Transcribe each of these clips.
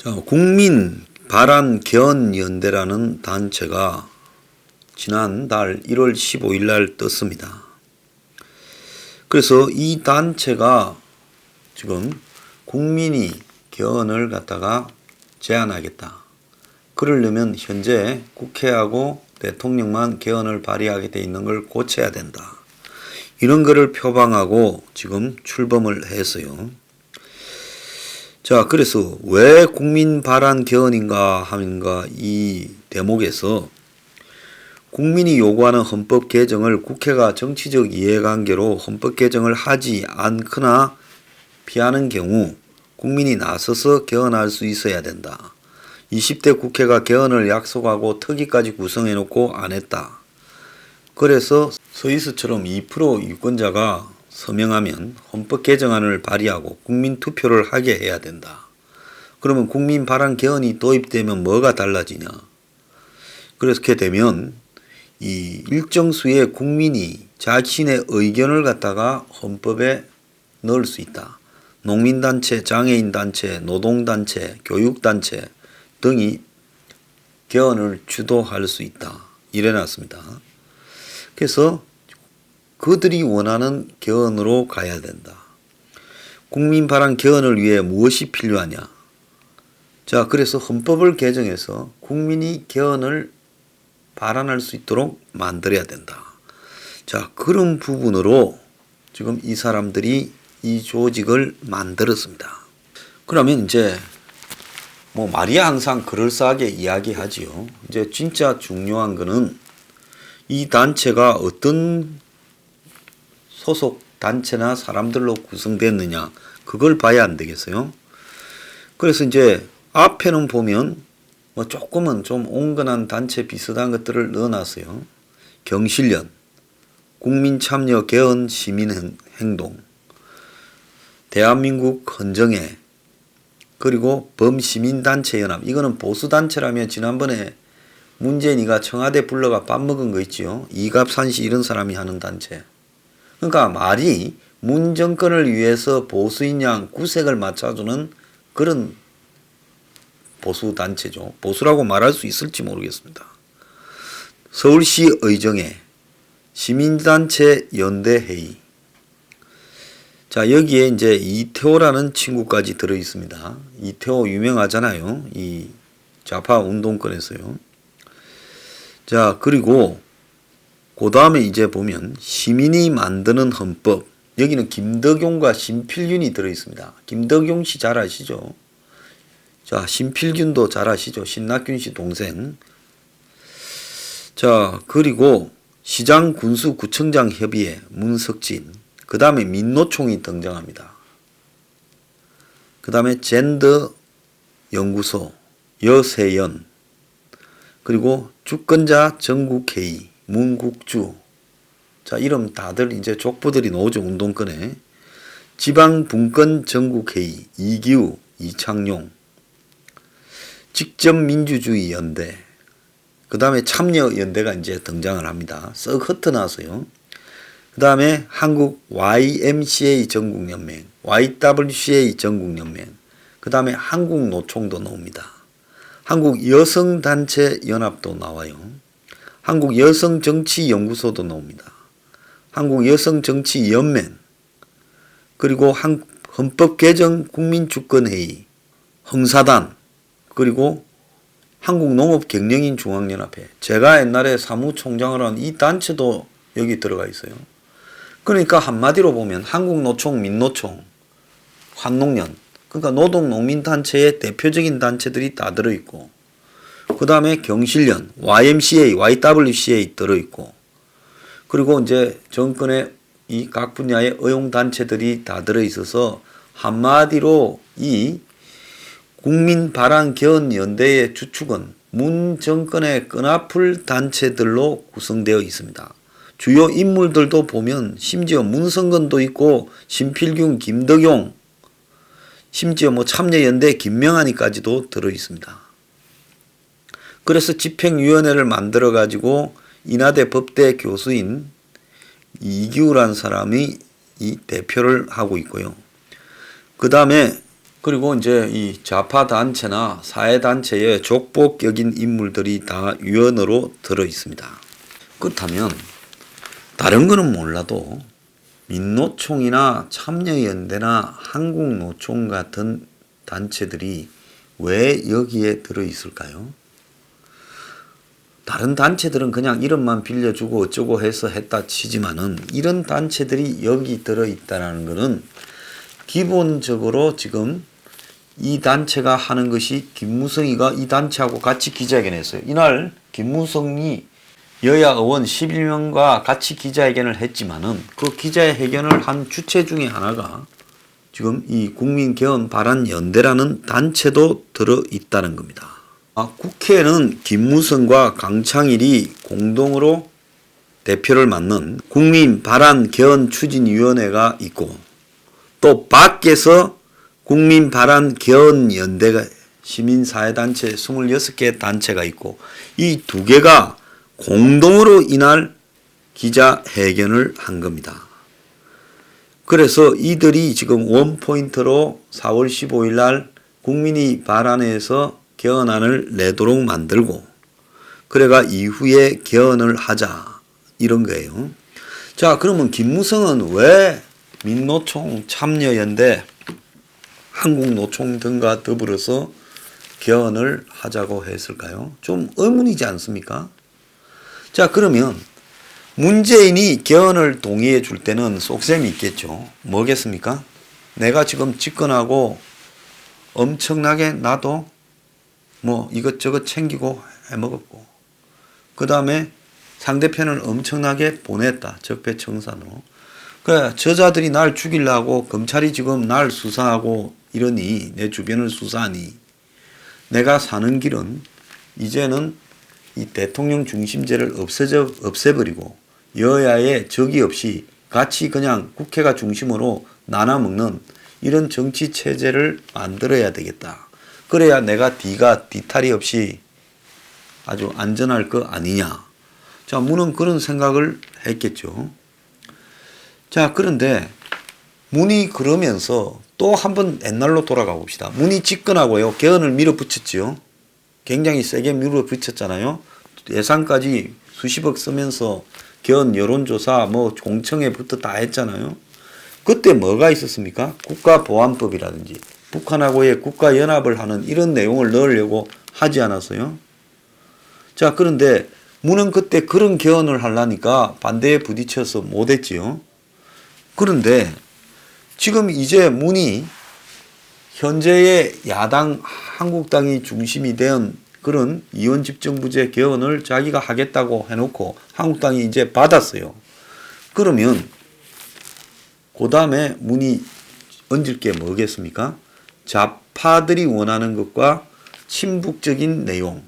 자, 국민바란개헌연대라는 단체가 지난달 1월 15일 날 떴습니다. 그래서 이 단체가 지금 국민이 개헌을 갖다가 제안하겠다. 그러려면 현재 국회하고 대통령만 개헌을 발의하게 돼 있는 걸 고쳐야 된다. 이런 거를 표방하고 지금 출범을 했어요. 자, 그래서 왜 국민바란 개헌인가 하는가 이 대목에서 국민이 요구하는 헌법 개정을 국회가 정치적 이해관계로 헌법 개정을 하지 않거나 피하는 경우 국민이 나서서 개헌할 수 있어야 된다. 20대 국회가 개헌을 약속하고 특위까지 구성해 놓고 안 했다. 그래서 스위스처럼 2% 유권자가 서명하면 헌법 개정안을 발의하고 국민 투표를 하게 해야 된다. 그러면 국민 바란 개헌이 도입되면 뭐가 달라지냐? 그렇게 되면 이 일정 수의 국민이 자신의 의견을 갖다가 헌법에 넣을 수 있다. 농민단체, 장애인단체, 노동단체, 교육단체 등이 개헌을 주도할 수 있다. 이래놨습니다. 그래서 그들이 원하는 개헌으로 가야 된다. 국민 바란 개헌을 위해 무엇이 필요하냐? 자, 그래서 헌법을 개정해서 국민이 개헌을 발안할 수 있도록 만들어야 된다. 자, 그런 부분으로 지금 이 사람들이 이 조직을 만들었습니다. 그러면 이제 뭐 말이야 항상 그럴싸하게 이야기하지요. 이제 진짜 중요한 거는 이 단체가 어떤 소속 단체나 사람들로 구성됐느냐 그걸 봐야 안 되겠어요. 그래서 이제 앞에는 보면 뭐 조금은 좀 온건한 단체 비슷한 것들을 넣어놨어요. 경실련, 국민참여 개헌 시민행동, 대한민국 헌정회, 그리고 범시민단체연합. 이거는 보수단체라면 지난번에 문재인이가 청와대 불러가 밥 먹은 거 있지요. 이갑산시 이런 사람이 하는 단체. 그러니까 말이 문 정권을 위해서 보수인 양 구색을 맞춰주는 그런 보수단체죠. 보수라고 말할 수 있을지 모르겠습니다. 서울시 의정회, 시민단체 연대회의. 자, 여기에 이제 이태호라는 친구까지 들어 있습니다. 이태호 유명하잖아요. 이 좌파 운동권에서요. 자, 그리고 그 다음에 이제 보면 시민이 만드는 헌법. 여기는 김덕용과 신필균이 들어 있습니다. 김덕용 씨 잘 아시죠? 자, 신필균도 잘 아시죠? 신낙균 씨 동생. 자, 그리고 시장 군수 구청장 협의회 문석진. 그 다음에 민노총이 등장합니다. 그 다음에 젠더 연구소 여세연. 그리고 주권자 전국회의 문국주. 자, 이름 다들 이제 족보들이 나오죠. 운동권에. 지방분권 전국회의 이기우 이창용. 직접민주주의 연대. 그 다음에 참여연대가 이제 등장을 합니다. 썩 흩어나서요. 그 다음에 한국 YMCA 전국연맹, YWCA 전국연맹. 그 다음에 한국노총도 나옵니다. 한국여성단체연합도 나와요. 한국여성정치연구소도 나옵니다. 한국여성정치연맹, 그리고 헌법개정 국민주권회의, 흥사단, 그리고 한국농업경영인 중앙연합회. 제가 옛날에 사무총장을 한 이 단체도 여기 들어가 있어요. 그러니까 한마디로 보면 한국노총, 민노총, 환농연, 그러니까 노동농민단체의 대표적인 단체들이 다 들어있고, 그 다음에 경실련, YMCA, YWCA 들어있고, 그리고 이제 정권의 이 각 분야의 의용단체들이 다 들어있어서 한마디로 이 국민바란개헌연대의 주축은 문 정권의 끈아풀 단체들로 구성되어 있습니다. 주요 인물들도 보면 심지어 문성건도 있고 신필균, 김덕용, 심지어 뭐 참여연대 김명환이까지도 들어 있습니다. 그래서 집행위원회를 만들어 가지고 인하대 법대 교수인 이기우라는 사람이 이 대표를 하고 있고요. 그 다음에 그리고 이제 이 좌파 단체나 사회 단체의 족보격인 인물들이 다 위원으로 들어 있습니다. 그렇다면 다른 거는 몰라도 민노총이나 참여연대나 한국노총 같은 단체들이 왜 여기에 들어 있을까요? 다른 단체들은 그냥 이름만 빌려주고 어쩌고 해서 했다 치지만은 이런 단체들이 여기 들어 있다는 것은 기본적으로 지금 이 단체가 하는 것이 김무성이가 이 단체하고 같이 기자회견 했어요. 이날 김무성이 여야 의원 11명과 같이 기자회견을 했지만은 그 기자회견을 한 주체 중에 하나가 지금 이 국민개헌바란연대라는 단체도 들어 있다는 겁니다. 국회에는 김무성과 강창일이 공동으로 대표를 맡는 국민바란개헌추진위원회가 있고 또 밖에서 국민바란개헌연대가 시민사회단체 26개 단체가 있고 이 두 개가 공동으로 이날 기자회견을 한 겁니다. 그래서 이들이 지금 원포인트로 4월 15일 날 국민이 바란해서 개헌안을 내도록 만들고 그래가 이후에 개헌을 하자 이런 거예요. 자, 그러면 김무성은 왜 민노총, 참여연대, 한국노총 등과 더불어서 개헌을 하자고 했을까요? 좀 의문이지 않습니까? 자, 그러면 문재인이 개헌을 동의해 줄 때는 속셈이 있겠죠. 뭐겠습니까? 내가 지금 집권하고 엄청나게 나도 뭐 이것저것 챙기고 해먹었고 그 다음에 상대편을 엄청나게 보냈다. 적폐청산으로. 그래, 저자들이 날 죽이려고 검찰이 지금 날 수사하고 이러니 내 주변을 수사하니 내가 사는 길은 이제는 이 대통령 중심제를 없애버리고 여야의 적이 없이 같이 그냥 국회가 중심으로 나눠먹는 이런 정치 체제를 만들어야 되겠다. 그래야 내가 뒤탈이 없이 아주 안전할 거 아니냐. 자, 문은 그런 생각을 했겠죠. 자, 그런데 문이 그러면서 또 한번 옛날로 돌아가 봅시다. 문이 집권하고요. 개헌을 밀어붙였지요. 굉장히 세게 밀어붙였잖아요. 예산까지 수십억 쓰면서 개헌 여론조사 뭐 공청회부터 다 했잖아요. 그때 뭐가 있었습니까? 국가보안법이라든지 북한하고의 국가연합을 하는 이런 내용을 넣으려고 하지 않았어요. 자, 그런데 문은 그때 그런 개헌을 하려니까 반대에 부딪혀서 못했지요. 그런데 지금 이제 문이 현재의 야당 한국당이 중심이 된 그런 이원집정부제 개헌을 자기가 하겠다고 해놓고 한국당이 이제 받았어요. 그러면 그 다음에 문이 얹을 게 뭐겠습니까? 좌파들이 원하는 것과 친북적인 내용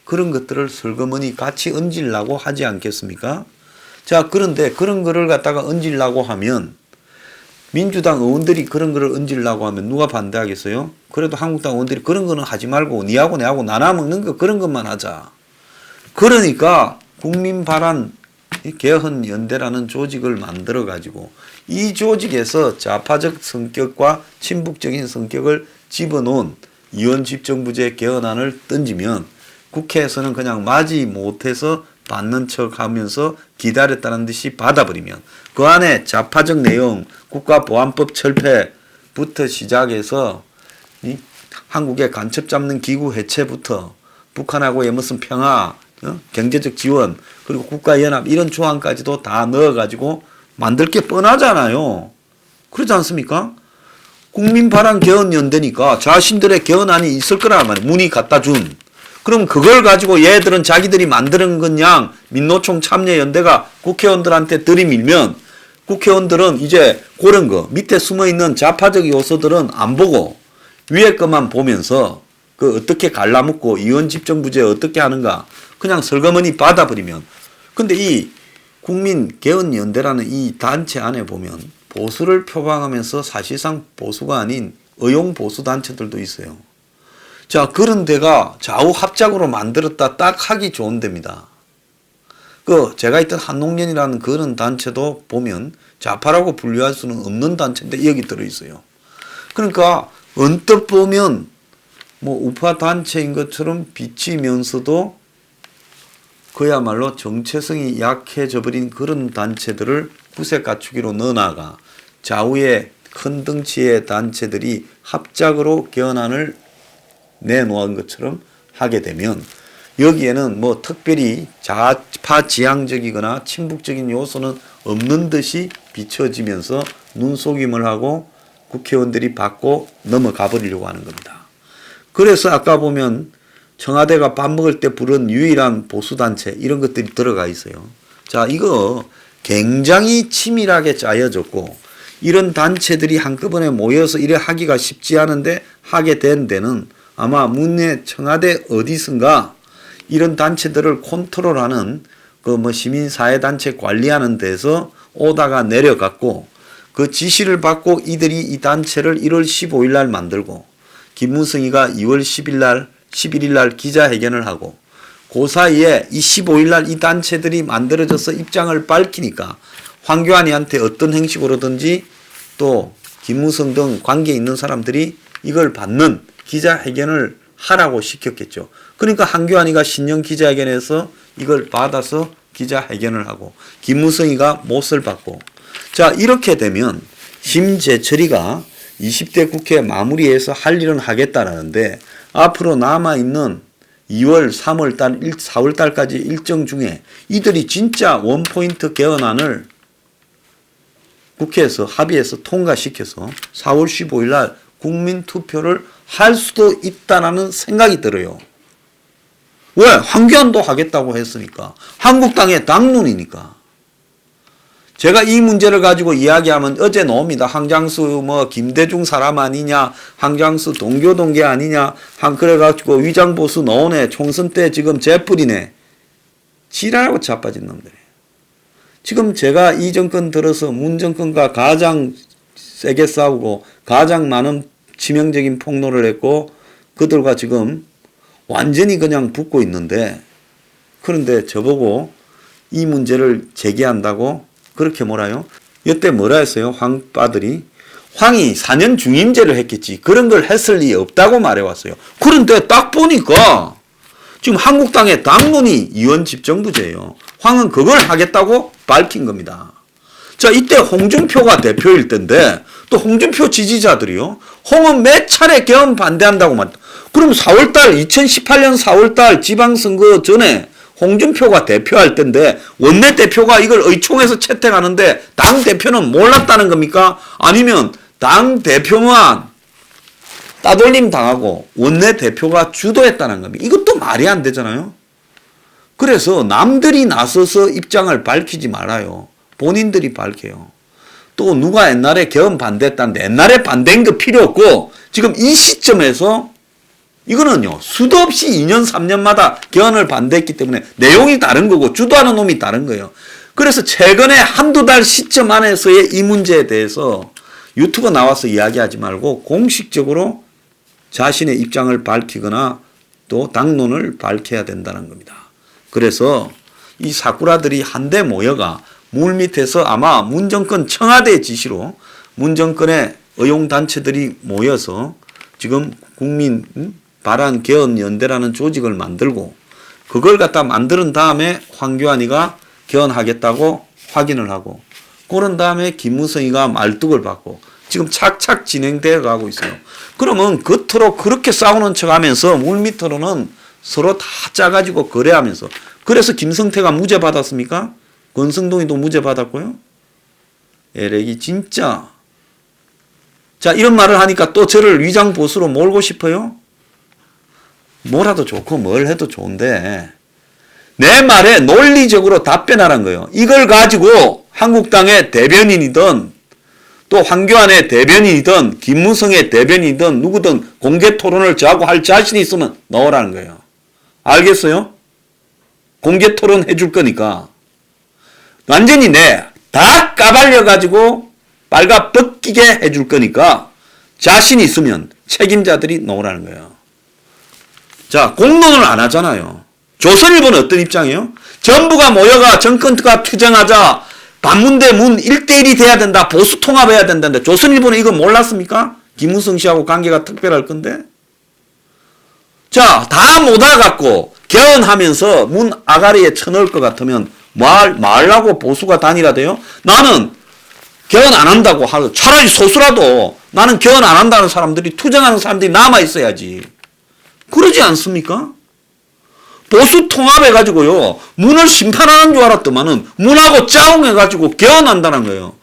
그런 것들을 슬그머니 같이 얹으려고 하지 않겠습니까? 자, 그런데 그런 거를 갖다가 얹으려고 하면 민주당 의원들이 그런 거를 얹으려고 하면 누가 반대하겠어요? 그래도 한국당 의원들이 그런 거는 하지 말고 니하고 내하고 나눠 먹는 거 그런 것만 하자. 그러니까 국민바란 개헌연대라는 조직을 만들어 가지고 이 조직에서 좌파적 성격과 친북적인 성격을 집어넣은 이원집정부제 개헌안을 던지면 국회에서는 그냥 맞이 못해서 받는 척 하면서 기다렸다는 듯이 받아버리면 그 안에 좌파적 내용, 국가보안법 철폐부터 시작해서 이 한국의 간첩 잡는 기구 해체부터 북한하고의 무슨 평화, 경제적 지원, 그리고 국가연합 이런 조항까지도 다 넣어가지고 만들 게 뻔하잖아요. 그렇지 않습니까? 국민바란개헌연대니까 자신들의 개헌안이 있을 거란 말이에요. 문이 갖다 준. 그럼 그걸 가지고 얘들은 자기들이 만드는 그냥 민노총 참여연대가 국회의원들한테 들이밀면 국회의원들은 이제 그런 거 밑에 숨어있는 좌파적 요소들은 안 보고 위에 것만 보면서 그 어떻게 갈라먹고 이원집정부제 어떻게 하는가 그냥 설거머니 받아버리면 근데 이 국민개헌연대라는 이 단체 안에 보면 보수를 표방하면서 사실상 보수가 아닌 의용 보수 단체들도 있어요. 자, 그런 데가 좌우 합작으로 만들었다 딱 하기 좋은 데입니다. 제가 있던 한농연이라는 그런 단체도 보면 좌파라고 분류할 수는 없는 단체인데 여기 들어있어요. 그러니까 언뜻 보면 뭐 우파 단체인 것처럼 비치면서도 그야말로 정체성이 약해져 버린 그런 단체들을 구색 갖추기로 넣어나가 좌우의 큰 덩치의 단체들이 합작으로 개헌안을 내놓은 것처럼 하게 되면 여기에는 뭐 특별히 좌파 지향적이거나 친북적인 요소는 없는 듯이 비춰지면서 눈속임을 하고 국회의원들이 받고 넘어가 버리려고 하는 겁니다. 그래서 아까 보면 청와대가 밥 먹을 때 부른 유일한 보수단체 이런 것들이 들어가 있어요. 자, 이거 굉장히 치밀하게 짜여졌고 이런 단체들이 한꺼번에 모여서 이래 하기가 쉽지 않은데 하게 된 데는 아마 문내 청와대 어디선가 이런 단체들을 컨트롤하는 그 뭐 시민사회단체 관리하는 데서 오다가 내려갔고 그 지시를 받고 이들이 이 단체를 1월 15일 날 만들고 김무성이가 2월 10일 날 11일 날 기자회견을 하고 그 사이에 이 15일 날 이 단체들이 만들어져서 입장을 밝히니까 황교안이한테 어떤 형식으로든지 또 김무성 등 관계 있는 사람들이 이걸 받는 기자회견을 하라고 시켰겠죠. 그러니까 황교안이가 신년 기자회견에서 이걸 받아서 기자회견을 하고 김무성이가 못을 받고 자 이렇게 되면 심재철이가 20대 국회 마무리해서 할 일은 하겠다라는데 앞으로 남아있는 2월, 3월달, 4월달까지 일정 중에 이들이 진짜 원포인트 개헌안을 국회에서 합의해서 통과시켜서 4월 15일 날 국민투표를 할 수도 있다는 생각이 들어요. 왜? 황교안도 하겠다고 했으니까. 한국당의 당론이니까. 제가 이 문제를 가지고 이야기하면 어제 나옵니다. 황장수 뭐 김대중 사람 아니냐, 황장수 동교 아니냐, 그래가지고 위장보수 넣으네, 총선 때 지금 재뿌리네. 지랄하고 자빠진 놈들이에요. 지금 제가 이 정권 들어서 문 정권과 가장 세게 싸우고 가장 많은 치명적인 폭로를 했고 그들과 지금 완전히 그냥 붙고 있는데 그런데 저보고 이 문제를 제기한다고 그렇게 몰아요? 이때 뭐라 했어요? 황빠들이 황이 4년 중임제를 했겠지 그런 걸 했을 리 없다고 말해왔어요. 그런데 딱 보니까 지금 한국당의 당론이 이원 집정부제예요. 황은 그걸 하겠다고 밝힌 겁니다. 자, 이때 홍준표가 대표일 텐데 또 홍준표 지지자들이요. 홍은 몇 차례 개헌 반대한다고 말. 그럼 4월달 2018년 4월달 지방선거 전에 홍준표가 대표할 텐데 원내대표가 이걸 의총해서 채택하는데 당대표는 몰랐다는 겁니까? 아니면 당대표만 따돌림 당하고 원내대표가 주도했다는 겁니다. 이것도 말이 안 되잖아요. 그래서 남들이 나서서 입장을 밝히지 말아요. 본인들이 밝혀요. 또 누가 옛날에 개헌 반대했다는데 옛날에 반대한 거 필요 없고 지금 이 시점에서 이거는요. 수도 없이 2년 3년마다 개헌을 반대했기 때문에 내용이 다른 거고 주도하는 놈이 다른 거예요. 그래서 최근에 한두 달 시점 안에서의 이 문제에 대해서 유튜브 나와서 이야기하지 말고 공식적으로 자신의 입장을 밝히거나 또 당론을 밝혀야 된다는 겁니다. 그래서 이 사쿠라들이 한데 모여가 물밑에서 아마 문정권 청와대 지시로 문정권의 의용단체들이 모여서 지금 국민 바란 개헌연대라는 조직을 만들고 그걸 갖다 만드는 다음에 황교안이가 개헌하겠다고 확인을 하고 그런 다음에 김무성이가 말뚝을 받고 지금 착착 진행되어 가고 있어요. 그러면 겉으로 그렇게 싸우는 척하면서 물밑으로는 서로 다 짜가지고 거래하면서 그래서 김성태가 무죄 받았습니까? 권성동이도 무죄 받았고요. 에렉이 진짜. 자 이런 말을 하니까 또 저를 위장보수로 몰고 싶어요? 뭐라도 좋고 뭘 해도 좋은데 내 말에 논리적으로 답변하라는 거예요. 이걸 가지고 한국당의 대변인이든 또 황교안의 대변인이든 김무성의 대변인이든 누구든 공개 토론을 저하고 할 자신이 있으면 넣으라는 거예요. 알겠어요? 공개 토론 해줄 거니까 완전히 다 까발려가지고 빨가 벗기게 해줄 거니까 자신 있으면 책임자들이 넣으라는 거예요. 자, 공론을 안 하잖아요. 조선일보는 어떤 입장이에요? 전부가 모여가 정권가 투쟁하자 반문 대 문 1대1이 돼야 된다. 보수 통합해야 된다는데 조선일보는 이거 몰랐습니까? 김무성 씨하고 관계가 특별할 건데? 자, 다 못 알아갖고 개헌하면서 문 아가리에 쳐넣을 것 같으면 말라고 보수가 단일화돼요? 나는 개헌 안 한다고 하고 차라리 소수라도 나는 개헌 안 한다는 사람들이 투쟁하는 사람들이 남아 있어야지. 그러지 않습니까? 보수 통합해가지고요. 문을 심판하는 줄 알았더만은 문하고 짜웅해가지고 개헌한다는 거예요.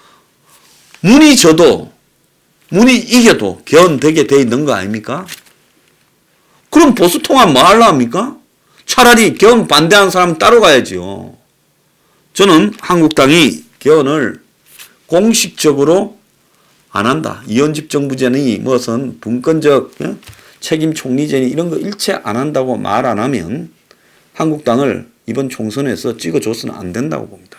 문이 져도 문이 이겨도 개헌되게 돼 있는 거 아닙니까? 그럼 보수 통합 뭐 하려 합니까? 차라리 개헌 반대하는 사람 따로 가야지요. 저는 한국당이 개헌을 공식적으로 안 한다. 이원집 정부제니 무슨 분권적 책임 총리제니 이런 거 일체 안 한다고 말 안 하면 한국당을 이번 총선에서 찍어줘서는 안 된다고 봅니다.